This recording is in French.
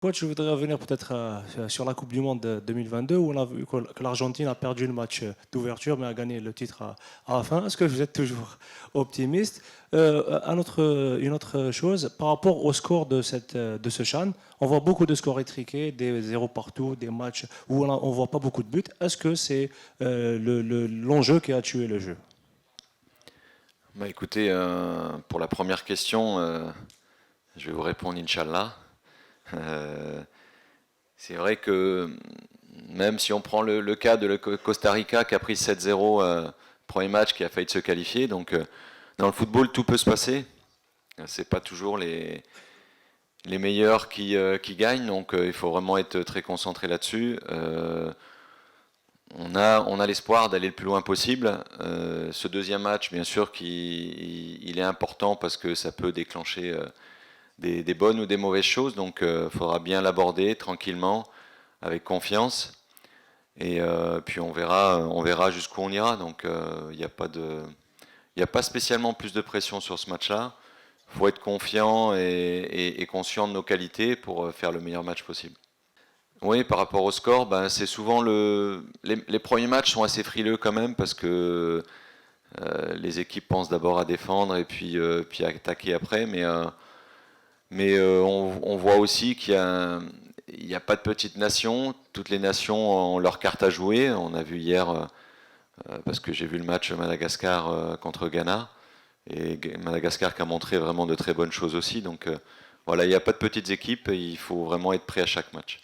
Coach, je voudrais revenir peut-être sur la Coupe du Monde de 2022 où on a vu que l'Argentine a perdu le match d'ouverture mais a gagné le titre à la fin. Est-ce que vous êtes toujours optimiste? Une autre chose, par rapport au score de ce CHAN, on voit beaucoup de scores étriqués, des zéros partout, des matchs où on ne voit pas beaucoup de buts. Est-ce que c'est l'enjeu qui a tué le jeu? Bah écoutez, pour la première question, je vais vous répondre Inch'Allah. Euh, c'est vrai que même si on prend le cas de le Costa Rica qui a pris 7-0 premier match, qui a failli se qualifier, donc dans le football tout peut se passer. C'est pas toujours les meilleurs qui gagnent, donc il faut vraiment être très concentré là-dessus. On a l'espoir d'aller le plus loin possible. Ce deuxième match, bien sûr, il est important parce que ça peut déclencher des bonnes ou des mauvaises choses. Donc, il faudra bien l'aborder tranquillement, avec confiance. Et puis, on verra jusqu'où on ira. Donc, il n'y a pas spécialement plus de pression sur ce match-là. Il faut être confiant et conscient de nos qualités pour faire le meilleur match possible. Oui, par rapport au score, ben, c'est souvent les premiers matchs sont assez frileux quand même parce que les équipes pensent d'abord à défendre et puis à attaquer après. Mais on voit aussi il y a pas de petites nations. Toutes les nations ont leur carte à jouer. On a vu hier, parce que j'ai vu le match Madagascar contre Ghana. Et Madagascar qui a montré vraiment de très bonnes choses aussi. Donc voilà, il n'y a pas de petites équipes et il faut vraiment être prêt à chaque match.